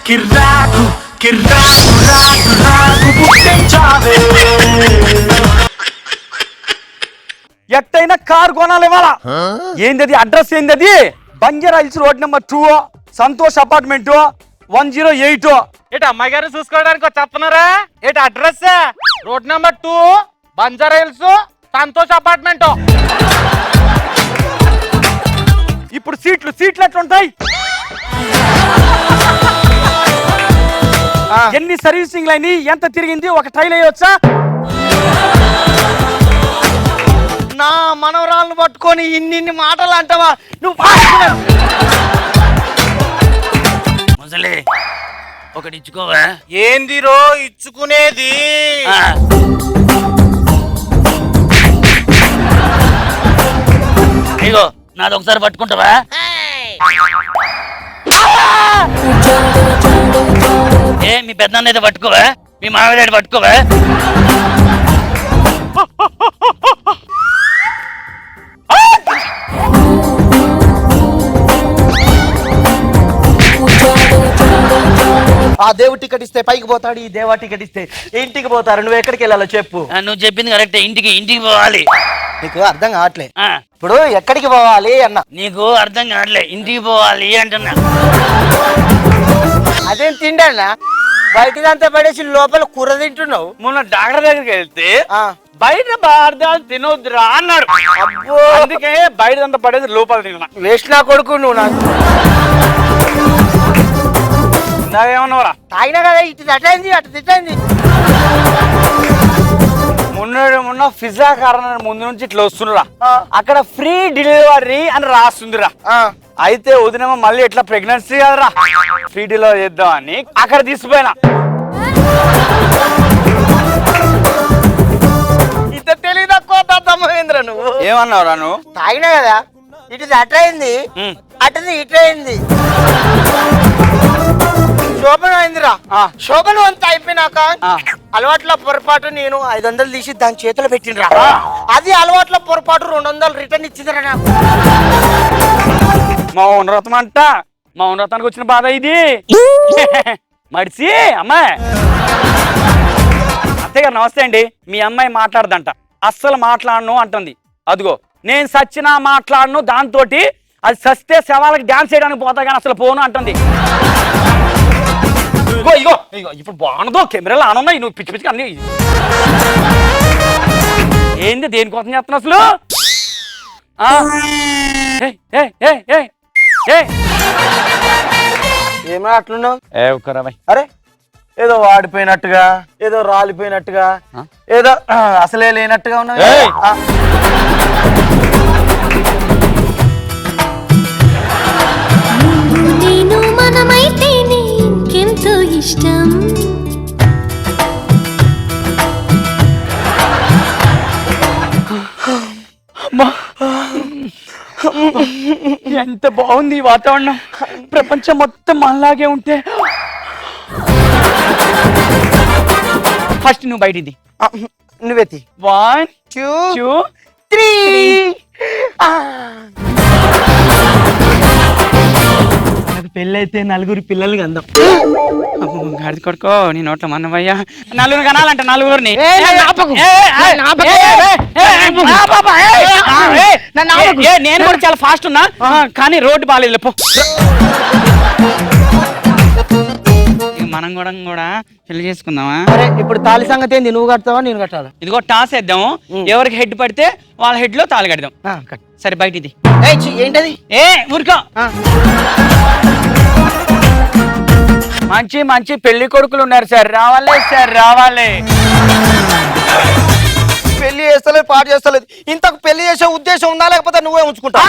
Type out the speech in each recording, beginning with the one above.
కిర్రాకు కిర్రాకు రాకు రాకు పుట్టించావే. ఎట్టయినా కారు కొనాలి ఇవాళ. ఏంది అడ్రస్ ఏంది? Banjara hills road number 2 Santosh apartment 108. ఏటి అమ్మాయి గారు చూసుకోవడానికి చెప్తున్నారా? ఏటి address road number 2 Banjara hills Santosh apartment. ఇప్పుడు సీట్లు ఎట్లుంటాయి? ఎన్ని సర్వీసింగ్ లైన్ ఎంత తిరిగింది? ఒక ట్రైల్ వేయవచ్చా? నా మనవరాలను పట్టుకొని ఇన్ని మాటలు అంటావా నువ్వు? ముసలి ఒకటి ఇచ్చుకోవా? ఏందిరో ఇచ్చుకునేది? ఇగో నాది ఒకసారి పట్టుకుంటావా? ఏ మీ పెద్దన్న అయితే పట్టుకోవా? మీ మామిడి పట్టుకోవా? ఆ దేవుడు టికెట్ ఇస్తే పైకి పోతాడు, ఈ దేవా టికెట్ ఇస్తే ఇంటికి పోతారు. నువ్వు ఎక్కడికి వెళ్ళాలో చెప్పు. నువ్వు చెప్పింది కరెక్ట్. ఇంటికి పోవాలి. నీకు అర్థం కావట్లే. ఆ, ఇప్పుడు ఎక్కడికి పోవాలి అన్న. నీకు అర్థం కావట్లే. ఇంటికి పోవాలి అంటున్నా. అదేం తిండన్నా బయటదంతా పడేసి లోపల కూర తింటున్నావు. మొన్న డాక్టర్ దగ్గరికి వెళ్తే బయట పదార్థాలు తినొద్దురా అన్నాడు. అందుకే బయటదంతా పడేది లోపల తిన్నా. వేస్ట్ నా కొడుకు నువ్వు. నాకు నాకేమన్నావురా? తాగినా కదా ఇటు తిట్టయింది అటు తిట్టయింది. మొన్న పిజ్జా కారణం ముందు నుంచి ఇట్లా వస్తుందిరా. అక్కడ ఫ్రీ డెలివరీ అని రాస్తుందిరా. అయితే వదినేమో మళ్ళీ ఇట్లా ప్రెగ్నెన్సీ కదరా, ఫ్రీ డెలివరీ చేద్దామని అక్కడ తీసుకుపోయినా. ఇంత తెలివి తక్కువ తమ్మేంద్ర నువ్వు. ఏమన్నావురా నువ్వు? తాగినా కదా ఇటు అటయింది అటుది ఇటయింది. శోభనం అయిందిరా. శోభనం అంతా అయిపోయినాక అలవాట్ల పొరపాటు నేను 500 తీసి దాని చేతిలో పెట్టినరా. అది అలవాట్ల పొరపాటు 200 రిటర్న్ ఇచ్చిందిరా నాకు. మా ఉన్నరథం అంట. మా ఉన్నరథానికి వచ్చిన బాధ ఇది. మడిసి అమ్మాయి అత్తయ్య గారు నమస్తే అండి. మీ అమ్మాయి మాట్లాడదంట. అస్సలు మాట్లాడను అంటుంది. అదిగో నేను సచ్చినా మాట్లాడను, దాంతో అది సస్తే శవాలకి డాన్స్ చేయడానికి పోతా కానీ అసలు పోను అంటుంది. ఇగో ఇగో ఇగో ఇప్పుడు బాగుందో కెమెరాలు ఆనున్నాయి. నువ్వు పిచ్చి పిచ్చిగా అన్ని ఏంది దేనికోసం చేస్తున్నా అసలు? ఏమో అట్లున్నావు? అరే ఏదో వాడిపోయినట్టుగా, ఏదో రాలిపోయినట్టుగా, ఏదో అసలే లేనట్టుగా ఉన్నావు. నేను మనమైతే నీకెంతో ఇష్టం. ఎంత బాగుంది ఈ వాతావరణం. ప్రపంచం మొత్తం మనలాగే ఉంటే. ఫస్ట్ నువ్వు బయటిది. నువ్వెత్తి. 1 2 3. నాకు పెళ్ళైతే 9 పిల్లలు కందాం. గాడి కొడుకో నీ నోట్లో మన్నవయ్యా. 4 కనాలంట 4. నేను కూడా చాలా ఫాస్ట్ ఉన్నా కానీ రోడ్డు బాగాలేదు. పో మనం కూడా పెళ్లి చేసుకుందామా? అరే ఇప్పుడు తాళి సంగతి ఏంది? నువ్వు కడతావా నేను కట్టాలా? ఇదిగో టాస్ వేద్దాము. ఎవరికి హెడ్ పడితే వాళ్ళ హెడ్ లో తాళి కడదాం. సరే బయటిది. ఏంటది? ఊరుకో. మంచి మంచి పెళ్లి కొడుకులు ఉన్నారు సార్. రావాలే సార్ రావాలి. పెళ్లి చేస్తలేదు, పాటు చేస్తలేదు. ఇంతకు పెళ్లి చేసే ఉద్దేశం ఉందా లేకపోతే నువ్వే ఉంచుకుంటా?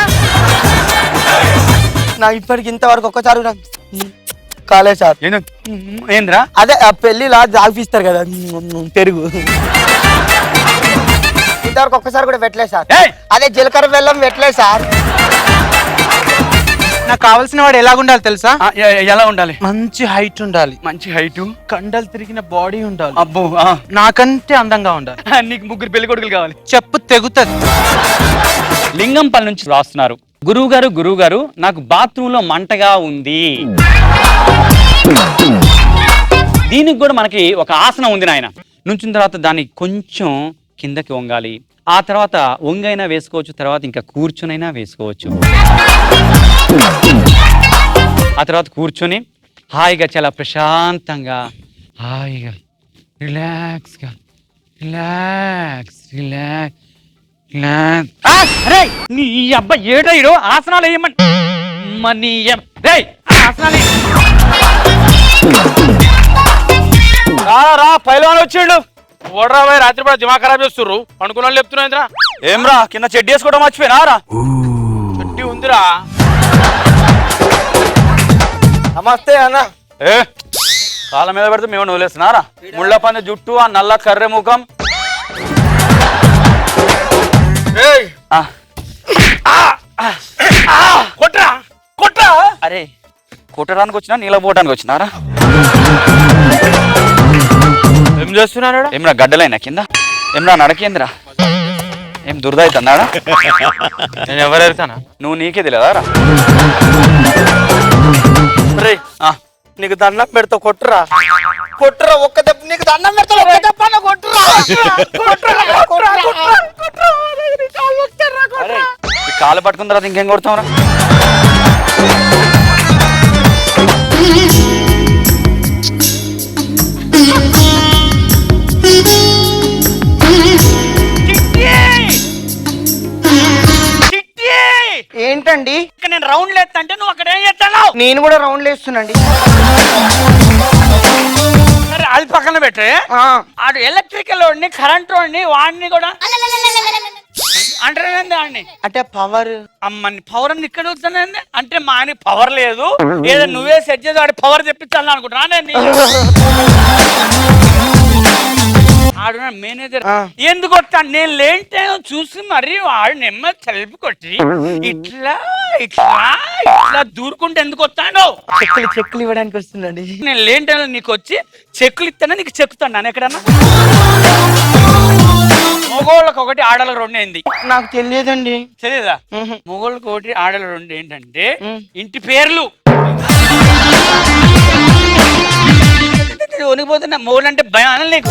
నా ఇప్పటికి ఇంతవరకు ఒక్కసారి కాలేదు సార్. ఏంద్రా? అదే పెళ్లిలా జాగిస్తారు కదా పెరుగు, ఇంతవరకు ఒక్కసారి కూడా పెట్టలేదు సార్. అదే జీలకర్ర బెల్లం పెట్టలేదు సార్. నాకు కావాల్సిన వాడు ఎలాగుండాలి తెలుసా? ఎలా ఉండాలి? మంచి హైట్ ఉండాలి. మంచి హైట్, కండలు తిరిగిన బాడీ ఉండాలి. అబ్బో నాకంటే అందంగా ఉండాలి. నీకు 3 పెళ్లి కొడుకులు కావాలి. చెప్పు తెగుతుంది. లింగంపల్లి నుంచి రాస్తున్నారు. గురువు గారు నాకు బాత్రూమ్ లో మంటగా ఉంది. దీనికి కూడా మనకి ఒక ఆసనం ఉంది నాయన. నుంచిన తర్వాత దాన్ని కొంచెం కిందకి వంగాలి. ఆ తర్వాత వంగైనా వేసుకోవచ్చు, తర్వాత ఇంకా కూర్చునైనా వేసుకోవచ్చు. ఆ తర్వాత కూర్చొని హాయిగా చాలా ప్రశాంతంగా హాయిగా రిలాక్స్గా రిలాక్స్ రిలాక్స్ రిలాక్స్. నీ అబ్బా ఏడో ఆసనాలు వేయమని మనీ ఆసనాలు రా పైలవాన్ వచ్చిండు. ఓడరా పోయి రాత్రి కూడా దిమాగ్ ఖరాబ్ చేస్తుర్రు. పండుకున్న వాళ్ళు చెప్తున్నా ఏమ్రా కింద చెడ్డీ వేసుకోవడం మర్చిపోయినా రా. చెట్టి ఉందిరా. నమస్తే అన్న. ఏ కాళ్ళ మీద పెడితే మేము వదిలేస్తున్నారా? ముళ్ళ పంది జుట్టు, ఆ నల్ల కర్రె ముఖం. కొట్రా కొట్రా. అరే కొట్టడానికి వచ్చినా నీళ్ళ పోవడానికి వచ్చినారా? ఏం చేస్తున్నాడు? ఏమ్రా గడ్డలైనా కింద? ఏమ్రా నడకేంద్రా? ఏం దురద అవుతుందాడా? నేను ఎవరు ఎరుతానా? నువ్వు నీకే తెలియదారా? రే నీకు దండం పెడతా కొట్టురా కొట్టురా ఒక్క దెబ్బ నీకు దండం పెడతా ఒక్క దెబ్బ కొట్టురా అరే ఈ కాలు పట్టుకున్న తర్వాత ఇంకేం కొడతావురా? ఏంటండి నేను రౌండ్ లేస్తా అంటే నువ్వు అక్కడ ఏం చేస్తాను? నేను కూడా రౌండ్లు వేస్తున్నాండి. సరే అది పక్కన పెట్టే. ఆడు ఎలక్ట్రికల్ వాడిని, కరెంట్ వాడిని, వాడిని కూడా అంటారేంది వాడిని అంటే పవర్ అమ్మని పవర్ అని ఇక్కడ వస్తానండి. అంటే మా ఆయన పవర్ లేదు, ఏదో నువ్వే సెట్ చేసి వాడి పవర్ తెప్పించాలని అనుకుంటున్నా నేను. ఆడు మేనేజర్ ఎందుకు కొట్టాను నేను లేంటే చూసి మరి వాడు నెమ్మది తలుపు కొట్టి ఇట్లా ఇట్లా ఇట్లా దూరుకుంటే ఎందుకు వస్తాను? చెక్కులు ఇవ్వడానికి వస్తుందండి. నేను లేంటే నీకు వచ్చి చెక్కులు ఇస్తానే నీకు చెక్కుతాను నేను ఎక్కడన్నా. మగోళ్ళకి ఒకటి ఆడలకు రెండు ఏంది నాకు తెలియదండి. తెలియదా? మగోళ్ళకి ఒకటి ఆడల రెండు ఏంటంటే ఇంటి పేర్లు. వణికిపోతున్నా మోళ్ళు అంటే భయం అని నీకు.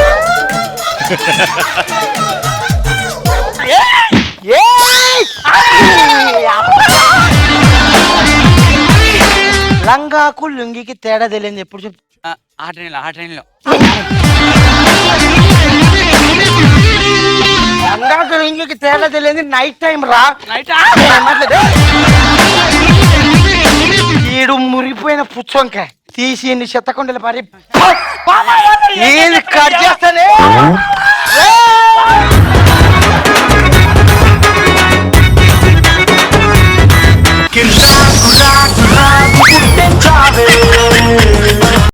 లంగాకు లుంగికి తేడా తెలియదు ఎప్పుడు చెప్పు. ఆ ట్రైన్లో లంగాకు లుంగికి తేడా తెలియదు నైట్ టైం రా. నైట్ ఈడు మురిగిపోయిన పుచ్చొంకాయ తీసి ఎన్ని చెత్తకొండలు పారి ఏది కట్ చేస్తానే